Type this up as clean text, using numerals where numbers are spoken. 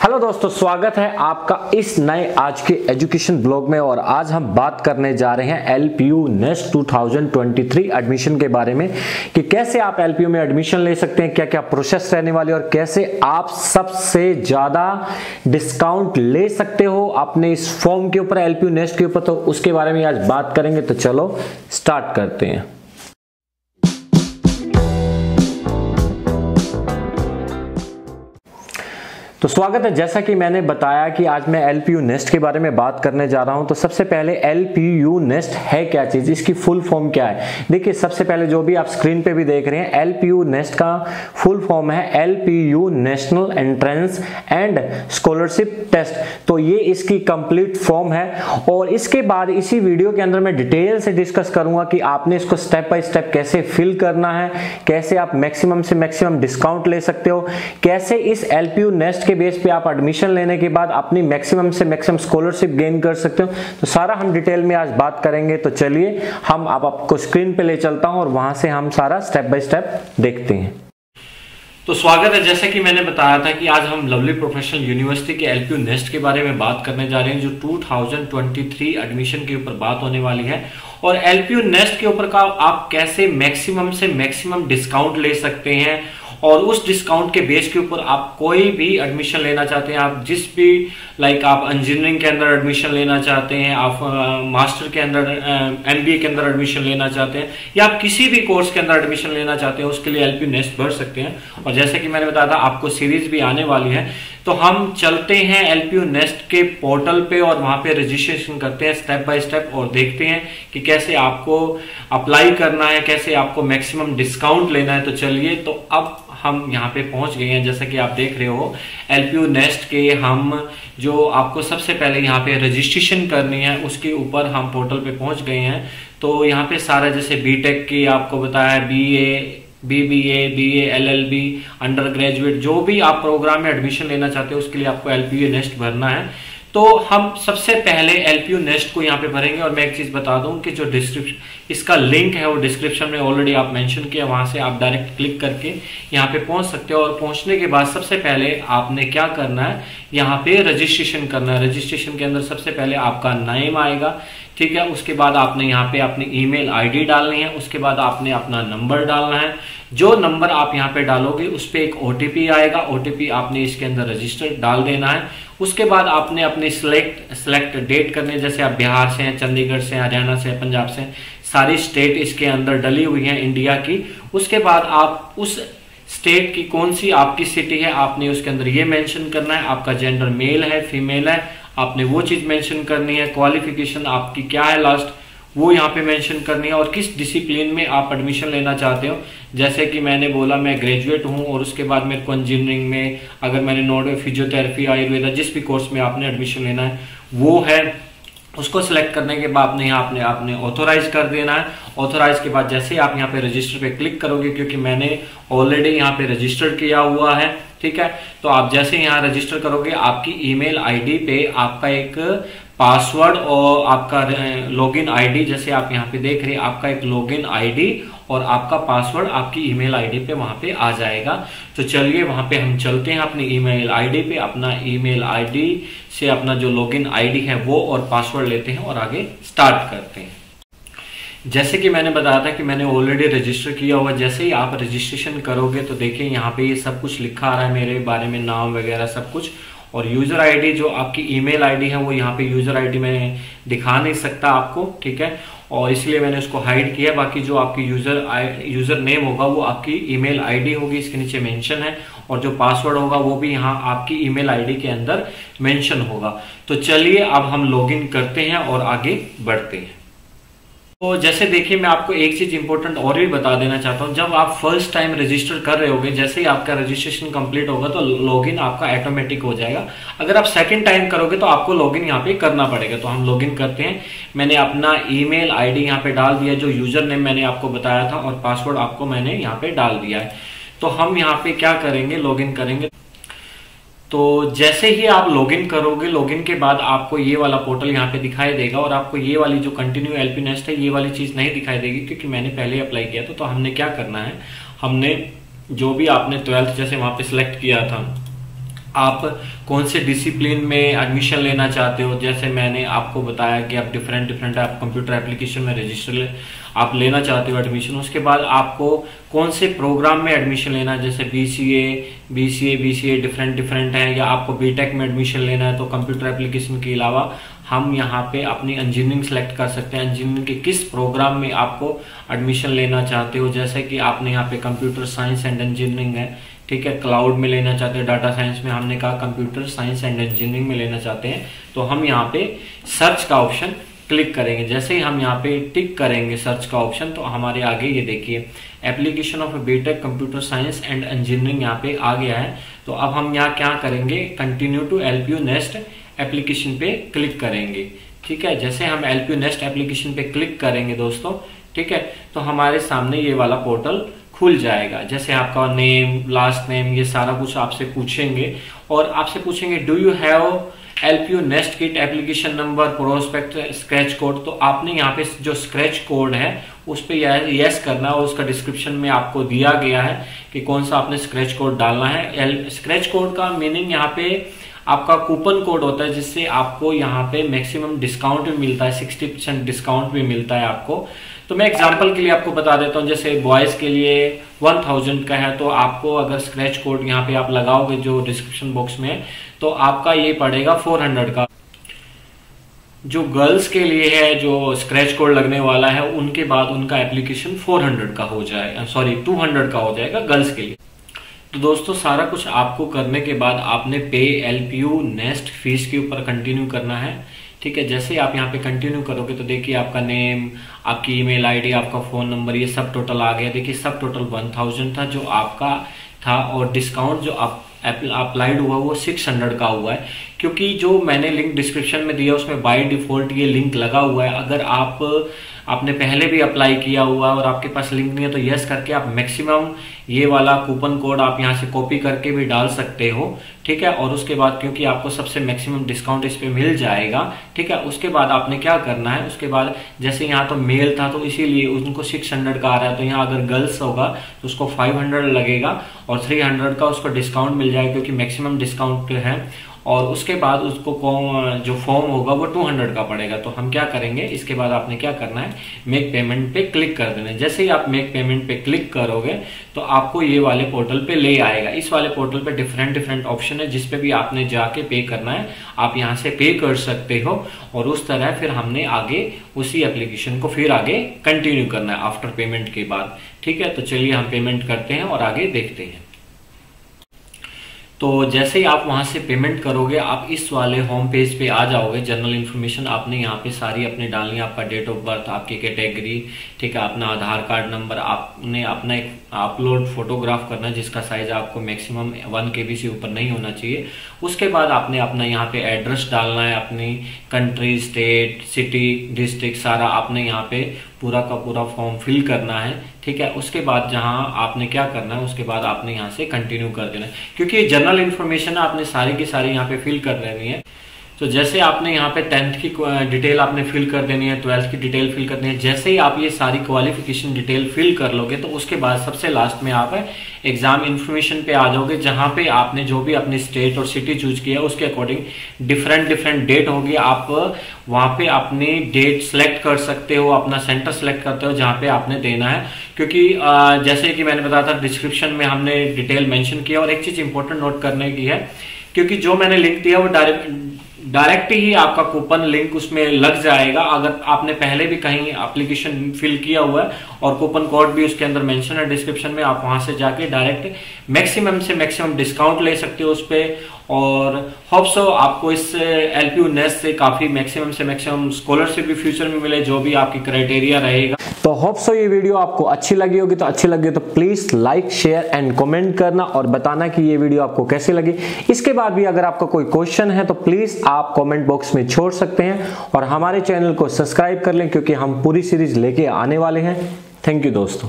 Hello दोस्तों, स्वागत है आपका इस नए आज के एजुकेशन ब्लॉग में। और आज हम बात करने जा रहे हैं एलपीयू नेस्ट 2023 एडमिशन के बारे में कि कैसे आप एलपीयू में एडमिशन ले सकते हैं, क्या क्या प्रोसेस रहने वाली है और कैसे आप सबसे ज्यादा डिस्काउंट ले सकते हो अपने इस फॉर्म के ऊपर, एलपीयू नेस्ट के ऊपर। तो उसके बारे में आज बात करेंगे। तो चलो स्टार्ट करते हैं। तो स्वागत है। जैसा कि मैंने बताया कि आज मैं एलपीयू नेस्ट के बारे में बात करने जा रहा हूं। तो सबसे पहले एलपीयू नेस्ट है क्या चीज, इसकी फुल फॉर्म क्या है। देखिए, सबसे पहले जो भी आप स्क्रीन पे भी देख रहे हैं, एलपीयू नेस्ट का फुल फॉर्म है LPU national entrance and scholarship test. तो ये इसकी कंप्लीट फॉर्म है और इसके बाद इसी वीडियो के अंदर मैं डिटेल से डिस्कस करूंगा कि आपने इसको स्टेप बाय स्टेप कैसे फिल करना है, कैसे आप मैक्सिमम से मैक्सिमम डिस्काउंट ले सकते हो, कैसे इस एलपीयू नेस्ट के बेस पे आप एडमिशन लेने के बाद अपनी मैक्सिमम से मैक्सिमम स्कॉलरशिप गेन कर सकते हो। तो सारा हम डिटेल में आज बात करेंगे। तो चलिए हम आपको स्क्रीन पे ले चलता हूं और वहां से हम सारा स्टेप बाय स्टेप देखते हैं। तो स्वागत है। जैसे कि मैंने बताया था कि आज हम लवली प्रोफेशनल यूनिवर्सिटी के एलपीयू नेस्ट के बारे में बात करने जा रहे हैं, जो 2023 एडमिशन के ऊपर बात होने वाली है। और एलपीयू नेस्ट के ऊपर का आप कैसे मैक्सिमम से मैक्सिमम डिस्काउंट ले सकते हैं और उस डिस्काउंट के बेस के ऊपर आप कोई भी एडमिशन लेना चाहते हैं, आप जिस भी आप इंजीनियरिंग के अंदर एडमिशन लेना चाहते हैं, आप मास्टर के अंदर एमबीए के अंदर एडमिशन लेना चाहते हैं, या आप किसी भी कोर्स के अंदर एडमिशन लेना चाहते हैं, उसके लिए एलपीयू नेस्ट भर सकते हैं। और जैसे कि मैंने बताया था, आपको सीरीज भी आने वाली है। तो हम चलते हैं एलपीयू नेस्ट के पोर्टल पे और वहां पे रजिस्ट्रेशन करते हैं स्टेप बाय स्टेप और देखते हैं कि कैसे आपको अप्लाई करना है, कैसे आपको मैक्सिमम डिस्काउंट लेना है। तो चलिए, तो अब हम यहाँ पे पहुंच गए हैं। जैसा कि आप देख रहे हो एलपीयू नेस्ट के हम जो आपको सबसे पहले यहाँ पे रजिस्ट्रेशन करनी है, उसके ऊपर हम पोर्टल पे पहुंच गए हैं। तो यहाँ पे सारा जैसे बीटेक की आपको बताया, BA, BBA, BA, LLB, under graduate, जो भी आप प्रोग्राम में एडमिशन लेना चाहते हो उसके लिए आपको एलपीयू नेस्ट भरना है। तो हम सबसे पहले एलपीयू नेस्ट को यहाँ पे भरेंगे। और मैं एक चीज बता दूं कि जो डिस्क्रिप्शन इसका लिंक है वो डिस्क्रिप्शन में ऑलरेडी आप मेंशन किया, वहां से आप डायरेक्ट क्लिक करके यहाँ पे पहुंच सकते हो। और पहुंचने के बाद सबसे पहले आपने क्या करना है, यहाँ पे रजिस्ट्रेशन करना है। रजिस्ट्रेशन के अंदर सबसे पहले आपका नेम आएगा, ठीक है। उसके बाद आपने यहाँ पे अपनी ईमेल आईडी डालनी है। उसके बाद आपने अपना नंबर डालना है। जो नंबर आप यहाँ पे डालोगे उस पे एक ओटीपी आएगा, ओटीपी आपने इसके अंदर रजिस्टर डाल देना है। उसके बाद आपने अपनी सिलेक्ट डेट करनी है। जैसे आप बिहार से हैं, चंडीगढ़ से, हरियाणा से, पंजाब से, सारी स्टेट इसके अंदर डली हुई है इंडिया की। उसके बाद आप उस स्टेट की कौन सी आपकी सिटी है आपने उसके अंदर ये मेंशन करना है। आपका जेंडर मेल है, फीमेल है, आपने वो चीज मेंशन करनी है। क्वालिफिकेशन आपकी क्या है लास्ट, वो यहाँ पे मेंशन करनी है। और किस डिसिप्लिन में आप एडमिशन लेना चाहते हो। जैसे कि मैंने बोला मैं ग्रेजुएट हूँ और उसके बाद मेरे को इंजीनियरिंग में, अगर मैंने नोट फिजियोथेरेपी, आयुर्वेदा, जिस भी कोर्स में आपने एडमिशन लेना है वो है, उसको सिलेक्ट करने के बाद आपने यहाँ आपने ऑथोराइज कर देना है। ऑथोराइज के बाद जैसे आप यहाँ पे रजिस्टर पे क्लिक करोगे, क्योंकि मैंने ऑलरेडी यहाँ पे रजिस्टर किया हुआ है, ठीक है। तो आप जैसे यहाँ रजिस्टर करोगे, आपकी ईमेल आईडी पे आपका एक पासवर्ड और आपका लॉगिन आईडी, जैसे आप यहाँ पे देख रहे हैं, आपका एक लॉगिन आईडी और आपका पासवर्ड आपकी ईमेल आईडी पे वहां पे आ जाएगा। तो चलिए वहां पे हम चलते हैं अपनी ईमेल आईडी पे, अपना ईमेल आईडी से अपना जो लॉगिन आईडी है वो और पासवर्ड लेते हैं और आगे स्टार्ट करते हैं। जैसे कि मैंने बताया था कि मैंने ऑलरेडी रजिस्टर किया हुआ। जैसे ही आप रजिस्ट्रेशन करोगे तो देखिए यहाँ पे ये सब कुछ लिखा आ रहा है मेरे बारे में, नाम वगैरह सब कुछ। और यूजर आईडी जो आपकी ईमेल आईडी है वो यहाँ पे यूजर आईडी मैं दिखा नहीं सकता आपको, ठीक है, और इसलिए मैंने उसको हाइड किया। बाकी जो आपकी यूजर नेम होगा वो आपकी ईमेल आईडी होगी, इसके नीचे मेंशन है। और जो पासवर्ड होगा वो भी यहाँ आपकी ईमेल आईडी के अंदर मेंशन होगा। तो चलिए अब हम लॉगिन करते हैं और आगे बढ़ते हैं। तो जैसे देखिए, मैं आपको एक चीज इंपॉर्टेंट और भी बता देना चाहता हूं। जब आप फर्स्ट टाइम रजिस्टर कर रहे होगे, जैसे ही आपका रजिस्ट्रेशन कंप्लीट होगा तो लॉगिन आपका ऑटोमेटिक हो जाएगा। अगर आप सेकंड टाइम करोगे तो आपको लॉगिन यहाँ पे करना पड़ेगा। तो हम लॉगिन करते हैं। मैंने अपना ईमेल आईडी यहाँ पे डाल दिया, जो यूजर नेम मैंने आपको बताया था, और पासवर्ड आपको मैंने यहाँ पे डाल दिया है। तो हम यहाँ पे क्या करेंगे, लॉगिन करेंगे। तो जैसे ही आप लॉगिन करोगे, लॉगिन के बाद आपको ये वाला पोर्टल यहाँ पे दिखाई देगा और आपको ये वाली जो कंटिन्यू एलपीयू नेस्ट है ये वाली चीज नहीं दिखाई देगी, क्योंकि मैंने पहले अप्लाई किया था। तो हमने क्या करना है, हमने जो भी आपने 12th जैसे वहां पे सिलेक्ट किया था आप कौन से डिसिप्लिन में एडमिशन लेना चाहते हो। जैसे मैंने आपको बताया कि आप डिफरेंट आप कंप्यूटर एप्लीकेशन में रजिस्टर आप लेना चाहते हो एडमिशन। उसके बाद आपको कौन से प्रोग्राम में एडमिशन लेना है, जैसे बीसीए डिफरेंट है, या आपको बीटेक में एडमिशन लेना है तो कंप्यूटर एप्लीकेशन के अलावा हम यहाँ पे अपनी इंजीनियरिंग सेलेक्ट कर सकते हैं। इंजीनियरिंग के किस प्रोग्राम में आपको एडमिशन लेना चाहते हो, जैसे कि आपने यहाँ पे कंप्यूटर साइंस एंड इंजीनियरिंग है, ठीक है, क्लाउड में लेना चाहते हैं, डाटा साइंस में हमने कहा कंप्यूटर साइंस एंड इंजीनियरिंग में लेना चाहते हैं, तो हम यहाँ पे सर्च का ऑप्शन क्लिक करेंगे। जैसे ही हम यहाँ पे टिक करेंगे सर्च का ऑप्शन, तो हमारे आगे ये देखिए application of BTech computer science and engineering यहाँ पे आ गया है। तो अब हम यहाँ क्या करेंगे, continue to LPU NEST application पे क्लिक करेंगे। ठीक है, जैसे हम एलपीयू नेस्ट एप्लीकेशन पे क्लिक करेंगे दोस्तों, ठीक है, तो हमारे सामने ये वाला पोर्टल खुल जाएगा। जैसे आपका नेम, लास्ट नेम, ये सारा कुछ आपसे पूछेंगे और आपसे पूछेंगे do you have LPU nest kit application number, prospect, scratch code. तो आपने यहाँ पे जो स्क्रैच कोड है उस पे यस करना है और उसका डिस्क्रिप्शन में आपको दिया गया है कि कौन सा आपने स्क्रैच कोड डालना है। स्क्रैच कोड का मीनिंग यहाँ पे आपका कूपन कोड होता है, जिससे आपको यहाँ पे मैक्सिमम डिस्काउंट भी मिलता है, 60% डिस्काउंट भी मिलता है आपको। तो मैं एग्जांपल के लिए आपको बता देता हूँ, जैसे बॉयज के लिए 1000 का है, तो आपको अगर स्क्रैच कोड यहाँ पे आप लगाओगे जो डिस्क्रिप्शन बॉक्स में है, तो आपका ये पड़ेगा 400 का। जो गर्ल्स के लिए है जो स्क्रैच कोड लगने वाला है, उनके बाद उनका एप्लीकेशन 400 का हो जाएगा, सॉरी 200 का हो जाएगा गर्ल्स के लिए। तो दोस्तों सारा कुछ आपको करने के बाद आपने पे एलपीयू नेस्ट फीस के ऊपर कंटिन्यू करना है। ठीक है, जैसे आप यहाँ पे कंटिन्यू करोगे तो देखिए आपका नेम, आपकी ईमेल आईडी, आपका फोन नंबर, ये सब टोटल आ गया। देखिए सब टोटल 1000 था जो आपका था, और डिस्काउंट जो आप अप्लाइड हुआ वो 600 का हुआ है, क्योंकि जो मैंने लिंक डिस्क्रिप्शन में दिया उसमें बाय डिफॉल्ट ये लिंक लगा हुआ है। अगर आपने पहले भी अप्लाई किया हुआ और आपके पास लिंक नहीं है तो यस करके आप मैक्सिमम ये वाला कूपन कोड आप यहाँ से कॉपी करके भी डाल सकते हो। ठीक है, और उसके बाद क्योंकि आपको सबसे मैक्सिमम डिस्काउंट इस पे मिल जाएगा। ठीक है, उसके बाद आपने क्या करना है, उसके बाद जैसे यहाँ तो मेल था तो इसीलिए उनको 600 का आ रहा है, तो यहाँ अगर गर्ल्स होगा तो उसको 500 लगेगा और 300 का उसको डिस्काउंट मिल जाएगा क्योंकि मैक्सिमम डिस्काउंट है। और उसके बाद उसको जो फॉर्म होगा वो 200 का पड़ेगा। तो हम क्या करेंगे, इसके बाद आपने क्या करना है, मेक पेमेंट पे क्लिक कर देना है। जैसे ही आप मेक पेमेंट पे क्लिक करोगे तो आपको ये वाले पोर्टल पे ले आएगा। इस वाले पोर्टल पे डिफरेंट ऑप्शन है जिसपे भी आपने जाके पे करना है, आप यहाँ से पे कर सकते हो। और उस तरह फिर हमने आगे उसी एप्लीकेशन को फिर आगे कंटिन्यू करना है आफ्टर पेमेंट के बाद। ठीक है, तो चलिए हम पेमेंट करते हैं और आगे देखते हैं। तो जैसे ही आप वहां से पेमेंट करोगे आप इस वाले होम पेज पे आ जाओगे। जनरल इन्फॉर्मेशन आपने यहाँ पे सारी अपने डालनी है, आपका डेट ऑफ बर्थ, आपकी कैटेगरी, ठीक है, अपना आधार कार्ड नंबर, आपने अपना एक अपलोड फोटोग्राफ करना है जिसका साइज आपको मैक्सिमम 1 KB से ऊपर नहीं होना चाहिए। उसके बाद आपने अपना यहाँ पे एड्रेस डालना है, अपनी कंट्री, स्टेट, सिटी, डिस्ट्रिक्ट, सारा आपने यहाँ पे पूरा का पूरा फॉर्म फिल करना है। ठीक है, उसके बाद जहां आपने क्या करना है, उसके बाद आपने यहाँ से कंटिन्यू कर देना है, क्योंकि जनरल इन्फॉर्मेशन आपने सारी की सारी यहाँ पे फिल कर देनी है। तो जैसे आपने यहाँ पे 10th की डिटेल आपने फिल कर देनी है, 12th की डिटेल फिल कर देनी है। जैसे ही आप ये सारी क्वालिफिकेशन डिटेल फिल कर लोगे तो उसके बाद सबसे लास्ट में आप एग्जाम इन्फॉर्मेशन पे आ जाओगे, जहां पे आपने जो भी अपनी स्टेट और सिटी चूज किया उसके अकॉर्डिंग डिफरेंट डेट होगी। आप वहां पे अपनी डेट सेलेक्ट कर सकते हो, अपना सेंटर सेलेक्ट करते हो जहां पे आपने देना है, क्योंकि जैसे कि मैंने बताया था डिस्क्रिप्शन में हमने डिटेल मेंशन किया। और एक चीज इंपॉर्टेंट नोट करने की है, क्योंकि जो मैंने लिंक दिया वो डायरेक्ट ही आपका कूपन लिंक उसमें लग जाएगा। अगर आपने पहले भी कहीं एप्लीकेशन फिल किया हुआ है और कूपन कोड भी उसके अंदर मेंशन है डिस्क्रिप्शन में, आप वहां से जाके डायरेक्ट मैक्सिमम से मैक्सिमम डिस्काउंट ले सकते हो उस पे। और होप सो आपको इस एलपीयू नेस्ट से काफी मैक्सिमम से मैक्सिमम स्कॉलरशिप भी फ्यूचर में मिले, जो भी आपकी क्राइटेरिया रहेगा। तो होप सो ये वीडियो आपको अच्छी लगी होगी, तो अच्छी लगी तो please like, share and comment करना और बताना कि ये वीडियो आपको कैसी लगी। इसके बाद भी अगर आपका कोई क्वेश्चन है तो प्लीज आप कमेंट बॉक्स में छोड़ सकते हैं और हमारे चैनल को सब्सक्राइब कर लें, क्योंकि हम पूरी सीरीज लेके आने वाले हैं। थैंक यू दोस्तों।